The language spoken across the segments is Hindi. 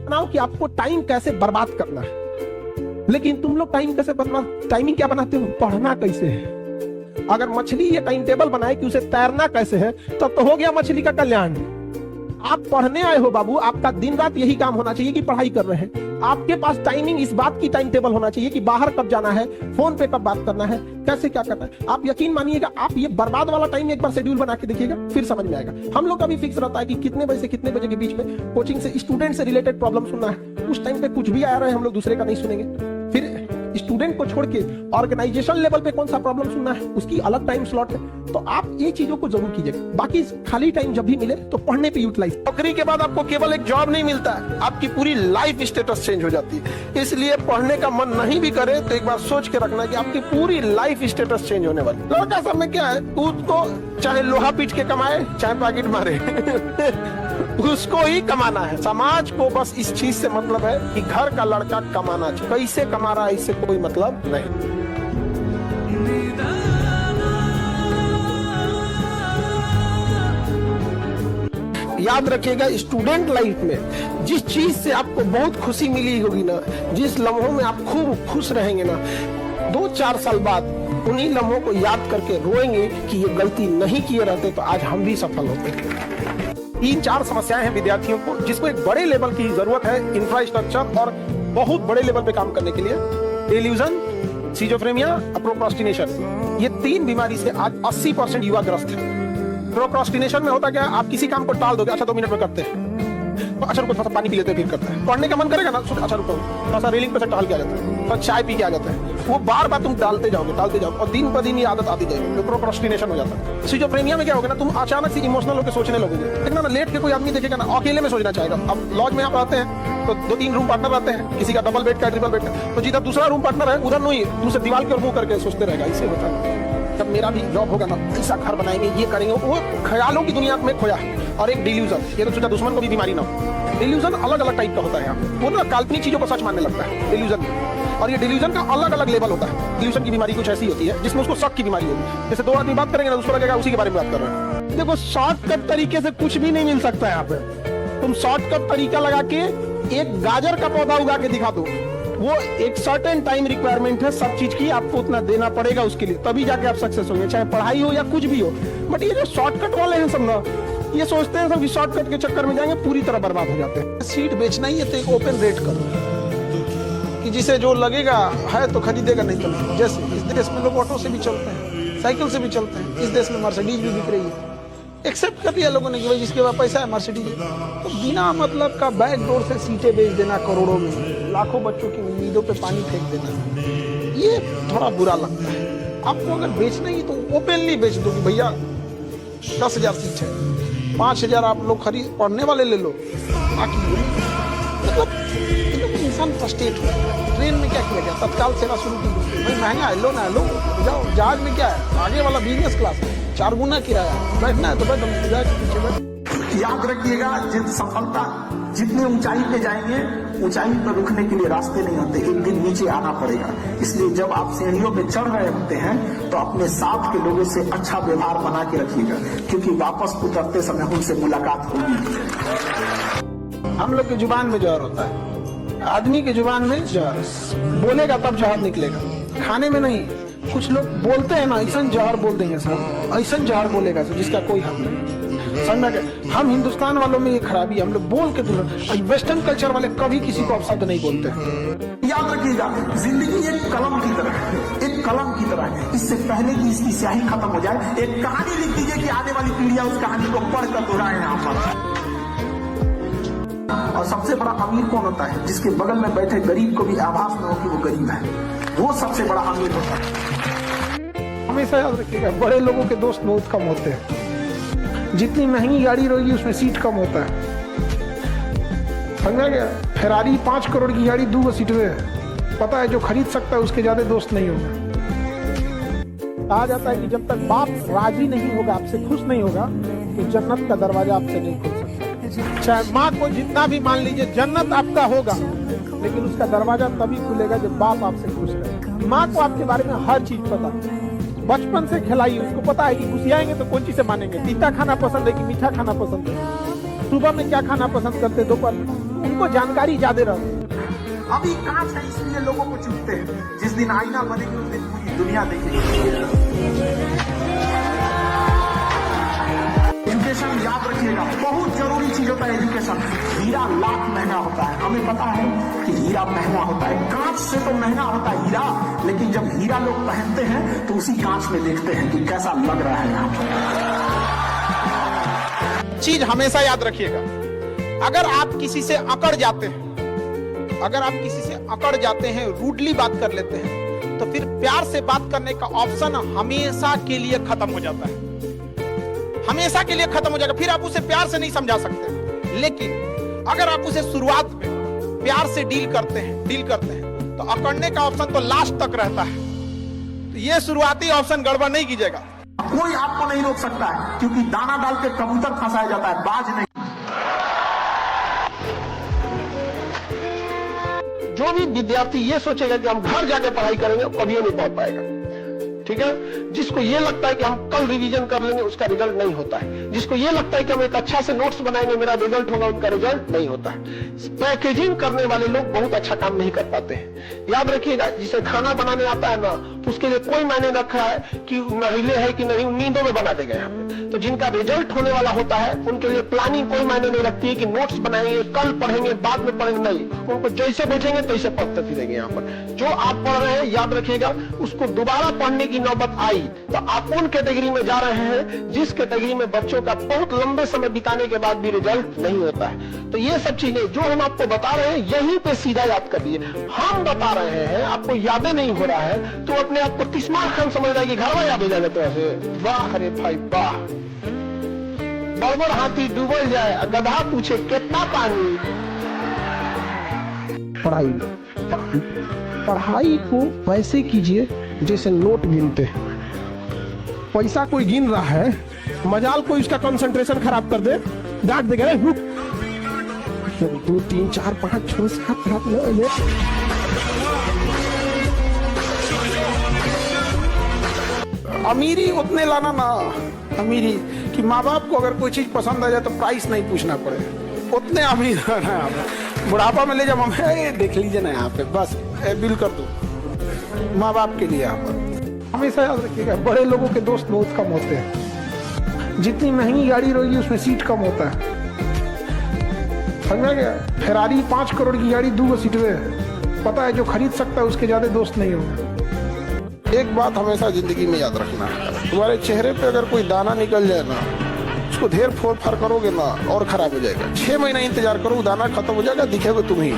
बनाओ कि आपको टाइम कैसे बर्बाद करना है, लेकिन तुम लोग टाइमिंग क्या बनाते हो, पढ़ना कैसे है। अगर मछली ये टाइम टेबल बनाए कि उसे तैरना कैसे है, तब तो हो गया मछली का कल्याण। आप पढ़ने आए हो बाबू, आपका दिन रात यही काम होना चाहिए कि पढ़ाई कर रहे हैं। आपके पास टाइमिंग इस बात की टाइम टेबल होना चाहिए कि बाहर कब जाना है, फोन पे कब बात करना है, कैसे क्या करना है। आप यकीन मानिएगा, आप ये बर्बाद वाला टाइम एक बार शेड्यूल बना के देखिएगा, फिर समझ में आएगा। हम लोग का भी फिक्स रहता है कि कितने बजे से कितने बजे के बीच में कोचिंग से स्टूडेंट से रिलेटेड प्रॉब्लम सुनना है। उस टाइम पे कुछ भी आ रहा है, हम लोग दूसरे का नहीं सुनेंगे। फिर स्टूडेंट को छोड़ के ऑर्गेनाइजेशन लेवल पे कौन सा प्रॉब्लम सुनना है, उसकी अलग टाइम स्लॉट है। तो आप ये चीजों को जरूर कीजिए। बाकी खाली टाइम जब भी मिले तो पढ़ने पे यूटिलाइज। नौकरी के बाद आपको केवल एक जॉब नहीं मिलता है, आपकी पूरी लाइफ स्टेटस चेंज हो जाती है। इसलिए पढ़ने का मन नहीं भी करे तो एक बार सोच के रखना कि आपकी पूरी लाइफ स्टेटस चेंज होने वाली। लड़का सब में क्या है, उसको चाहे लोहा पीट के कमाए चाहे पैकेट मारे उसको ही कमाना है। समाज को बस इस चीज से मतलब है कि घर का लड़का कमाना चाहिए, कैसे कमा रहा है इससे कोई मतलब नहीं। याद रखिएगा, स्टूडेंट लाइफ में जिस चीज से आपको बहुत खुशी मिली होगी ना, जिस लम्हों में आप खूब खुश रहेंगे ना, 2-4 साल बाद उन्हीं लम्हों को याद करके रोएंगे कि ये गलती नहीं किए रहते तो आज हम भी सफल होते। 3-4 समस्याएं हैं विद्यार्थियों को जिसको एक बड़े लेवल की जरूरत है इंफ्रास्ट्रक्चर और बहुत बड़े लेवल पे काम करने के लिए। डिल्यूजन, सिजोफ्रेनिया, प्रोक्रास्टिनेशन, ये 3 बीमारी से आज 80% युवा ग्रस्त है। प्रोक्रास्टिनेशन में होता क्या, आप किसी काम को टाल दोगे, अच्छा 2 मिनट में करते हैं, तो अच्छा रुको थोड़ा पानी पी लेते हैं फिर करते हैं। पढ़ने का मन करेगा ना, अच्छा रुको थोड़ा सा रेलिंग पे से टहल के आ जाता है, तो चाय पी के आ जाता है। वो बार बार तुम टालते जाओगे और दिन पर दिन ये आदत आती जाएगी, तो प्रोक्रास्टिनेशन हो जाता है। सिजोफ्रेनिया में क्या होगा ना, तुम अचानक से इमोशनल होकर सोचने लगोगे। देखना ना, लेट के कोई आदमी देखेगा ना, अकेले में सोचना चाहेगा। अब लॉज में आप रहते हैं तो 2-3 रूम पार्टनर रहते हैं, किसी का डबल बेड का ट्रिपल बेड का, तो जिधर दूसरा रूम पार्टनर है उधर नहीं, दूसरे दीवार के मुंह करके सोचते रहेगा। इससे होता है जब मेरा भी जॉब होगा ना, ऐसा घर बनाएंगे, ये करेंगे, वो ख्यालों की दुनिया में खोया है। और एक डिल्यूजन, ये तो सोचा दुश्मन को भी बीमारी ना हो। डिल्यूजन अलग अलग टाइप का होता है, वो ना काल्पनिक चीजों को सच मानने लगता है डिल्यूजन में। और ये डिल्यूजन का अलग अलग लेवल होता है। डिल्यूजन की बीमारी कुछ ऐसी होती है जिसमें उसको शक की बीमारी होगी। जैसे 2 आदमी बात करेंगे ना, उसको लगेगा उसी के बारे में बात कर रहे हैं। देखो, शॉर्टकट तरीके से कुछ भी नहीं मिल सकता है यहाँ पे। तुम शॉर्टकट तरीका लगा के एक गाजर का पौधा उगा के दिखा दो, वो एक सर्टेन टाइम रिक्वायरमेंट है सब चीज की, आपको उतना देना पड़ेगा उसके लिए, तभी जाके आप सक्सेस होंगे, चाहे पढ़ाई हो या कुछ भी हो। बट ये जो शॉर्टकट वाले हैं सब ना, ये सोचते हैं सब कि शॉर्टकट के चक्कर में जाएंगे, पूरी तरह बर्बाद हो जाते हैं। सीट बेचना ही है तो एक ओपन रेट करो कि जिसे जो लगेगा है तो खरीदेगा, नहीं तो नहीं। जैसे इस देश में लोग ऑटो से भी चलते हैं, साइकिल से भी चलते हैं, इस देश में मर्सिडीज भी बिक रही है। एक्सेप्ट कर दिया लोगों ने कि भाई जिसके पास पैसा है मर्सिडीज। तो बिना मतलब का बैक डोर से सीटें बेच देना, करोड़ों में लाखों बच्चों की उम्मीदों पे पानी फेंक देना, ये थोड़ा बुरा लगता है। आपको अगर बेचना ही तो ओपनली बेच दो कि भैया 10,000 सीट है, 5,000 आप लोग खरीद पढ़ने वाले ले लो। बाकी मतलब इंसान फ्रस्ट्रेट हो जाता है। ट्रेन में क्या किया गया, तत्काल सेवा शुरू की, भाई महंगा है, लो ना लो, जाओ। जहाज में क्या है, आगे वाला बिजनेस क्लास है, 4 गुना किराया, बैठना है तो बैठ, जहाज के पीछे बैठ। याद रखिएगा, जिन सफलता जितनी ऊंचाई पे जाएंगे, ऊंचाई पर रुकने के लिए रास्ते नहीं होते, एक दिन नीचे आना पड़ेगा। इसलिए जब आप सीढ़ियों पे चढ़ रहे होते हैं तो अपने साथ के लोगों से अच्छा व्यवहार बना के रखिएगा, क्योंकि वापस उतरते समय उनसे मुलाकात होगी। हम लोग की जुबान में जहर होता है, आदमी की जुबान में जहर बोलेगा तब जहर निकलेगा, खाने में नहीं। कुछ लोग बोलते हैं ना, ऐसा जहर बोल देंगे सर, ऐसा जहर बोलेगा सर जिसका कोई हक नहीं। समझ में, हम हिंदुस्तान वालों में ये खराबी, हम लोग बोल के दूर। वेस्टर्न कल्चर वाले कभी किसी को अपशब्द नहीं बोलते। याद रखिएगा, जिंदगी एक कलम की तरह है, एक कलम की तरह है। इससे पहले कि इसकी स्याही खत्म हो जाए, एक कहानी लिख दीजिए कि आने वाली पीढ़ियां उस कहानी को पढ़कर दोहराए यहाँ पर। और सबसे बड़ा अमीर कौन होता है, जिसके बगल में बैठे गरीब को भी आभास न हो कि वो गरीब है, वो सबसे बड़ा अमीर होता है। हमेशा याद रखिएगा, बड़े लोगों के दोस्त बहुत कम होते हैं। जितनी महंगी गाड़ी रहेगी उसमें सीट कम होता है, समझा गया। फेरारी 5 करोड़ की गाड़ी 2 सीट में है, पता है जो खरीद सकता है उसके ज्यादा दोस्त नहीं होंगे। कहा जाता है कि जब तक बाप राजी नहीं होगा, आपसे खुश नहीं होगा, तो जन्नत का दरवाजा आपसे नहीं खुल सकता। चाहे माँ को जितना भी मान लीजिए जन्नत आपका होगा, लेकिन उसका दरवाजा तभी खुलेगा जब बाप आपसे खुश रहे। माँ को आपके बारे में हर चीज पता है, बचपन से खिलाई, उसको पता है कि घुसियाएंगे तो कौन चीज से मानेंगे, तीता खाना पसंद है कि मीठा खाना पसंद है, सुबह में क्या खाना पसंद करते, दोपहर में। उनको जानकारी ज्यादा रहती। अभी कांच है इसलिए लोगों को चुनते हैं, जिस दिन आईना बनेगी उस दिन पूरी दुनिया देखेगी। एजुकेशन याद रखिएगा, बहुत जरूरी चीज होता है एजुकेशन। हीरा लाख महंगा होता है, हमें पता है कि हीरा महंगा होता है, कांच से तो महंगा होता है हीरा, लेकिन जब हीरा लोग पहनते हैं तो उसी कांच में देखते हैं कि कैसा लग रहा है यहाँ पर। चीज हमेशा याद रखिएगा, अगर आप किसी से अकड़ जाते हैं, रूडली बात कर लेते हैं, तो फिर प्यार से बात करने का ऑप्शन हमेशा के लिए खत्म हो जाता है, हमेशा के लिए खत्म हो जाएगा। फिर आप उसे प्यार से नहीं समझा सकते। लेकिन अगर आप उसे शुरुआत में प्यार से डील करते हैं तो अकड़ने का ऑप्शन तो लास्ट तक रहता है। तो ये शुरुआती ऑप्शन गड़बड़ नहीं कीजिएगा। कोई आपको नहीं रोक सकता है, क्योंकि दाना डाल के कबूतर फंसाया जाता है, बाज नहीं। जो भी विद्यार्थी ये सोचेगा कि हम घर जाके पढ़ाई करेंगे, कभी नहीं पढ़ पाएगा। ठीक है, जिसको ये लगता है कि हम कल रिवीजन कर लेंगे, उसका रिजल्ट नहीं होता है। जिसको ये लगता है कि हम एक अच्छा से नोट्स बनाएंगे, मेरा रिजल्ट होगा, उनका रिजल्ट नहीं होता है। पैकेजिंग करने वाले लोग बहुत अच्छा काम नहीं कर पाते हैं। याद रखिएगा, जिसे खाना बनाने आता है ना, तो उसके लिए कोई मायने रखा है कि महिले है कि नहीं, नींदों में बना देगा यहाँ पे। तो जिनका रिजल्ट होने वाला होता है, उनके लिए प्लानिंग कोई मायने नहीं रखती है कि नोट्स बनाएंगे, कल पढ़ेंगे, बाद में पढ़ेंगे, नहीं। उनको जैसे बैठेंगे तैसे पढ़ते फिरेंगे यहाँ पर। जो आप पढ़ रहे हैं, याद रखिएगा, उसको दोबारा पढ़ने की नौबत आई तो आप उन कैटेगरी में जा रहे हैं जिस कैटेगरी में बच्चों का बहुत लंबे समय बिताने के बाद भी रिजल्ट नहीं होता है। तो ये सब चीजें जो हम आपको बता रहे हैं, यहीं पे सीधा याद कर लीजिए। हम बता रहे हैं, आपको यादें नहीं हो रहा है, तो अपने आप को तिस्मार खान समझ रहा है कि घर में याद हो जाएगा। तो ऐसे वाह रे भाई वाह, बड़बड़ हाथी डूबल जाए, गधा पूछे कितना पानी। पढ़ाई को वैसे कीजिए जैसे नोट गिनते हैं। पैसा कोई गिन रहा है, मजाल कोई उसका कंसंट्रेशन खराब कर दे, डांट देगा, 2 3 4 5 6 7 8 9। अमीरी उतने लाना ना, अमीरी कि माँ बाप को अगर कोई चीज पसंद आ जाए तो प्राइस नहीं पूछना पड़े, उतने अमीर रहना है। बुढ़ापा में ले जाओ, मम्मी देख लीजिए ना यहाँ पे, बस बिल कर दो, माँ बाप के लिए यहाँ पर। हमेशा याद रखिएगा, बड़े लोगों के दोस्त बहुत कम होते हैं। जितनी महंगी गाड़ी रहेगी उसमें सीट कम होता है, समझा गया। फेरारी 5 करोड़ की गाड़ी 2 सीट में, पता है जो खरीद सकता है उसके ज्यादा दोस्त नहीं होंगे। एक बात हमेशा जिंदगी में याद रखना, तुम्हारे चेहरे पे अगर कोई दाना निकल जाए ना, उसको ढेर फोड़ फाड़ करोगे ना और खराब हो जाएगा। 6 महीना इंतजार करो, दाना खत्म हो जाएगा, दिखेगा तुम ही।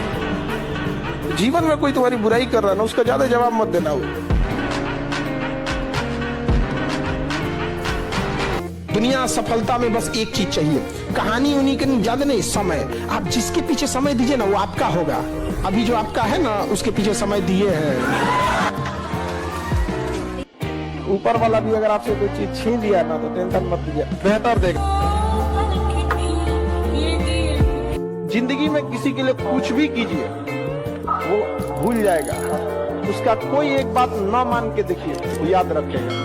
जीवन में कोई तुम्हारी बुराई कर रहा है ना, उसका ज्यादा जवाब मत देना। हो दुनिया सफलता में बस एक चीज चाहिए, कहानी उन्हीं के ज्यादा नहीं, समय। आप जिसके पीछे समय दीजिए ना, वो आपका होगा। अभी जो आपका है ना, उसके पीछे समय दिए हैं। ऊपर वाला भी अगर आपसे कोई चीज छीन लिया ना, तो टेंशन मत लीजिए, बेहतर देगा। जिंदगी में किसी के लिए कुछ भी कीजिए, वो भूल जाएगा। उसका कोई एक बात ना मान के देखिए, वो याद रखेगा।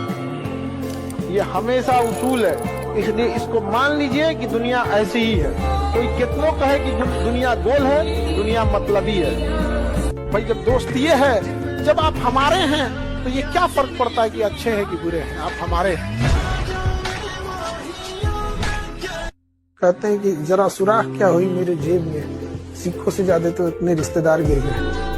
ये हमेशा उसूल है, इसलिए इसको मान लीजिए कि दुनिया ऐसी ही है। कोई कितनों कहे कि दुनिया गोल है, दुनिया मतलबी है। भाई जब दोस्त ये है, जब आप हमारे हैं तो ये क्या फर्क पड़ता है कि अच्छे हैं कि बुरे हैं, आप हमारे हैं। कहते हैं कि जरा सुराख क्या हुई मेरे जेब में, सिक्कों से ज्यादा तो इतने रिश्तेदार गिर गए।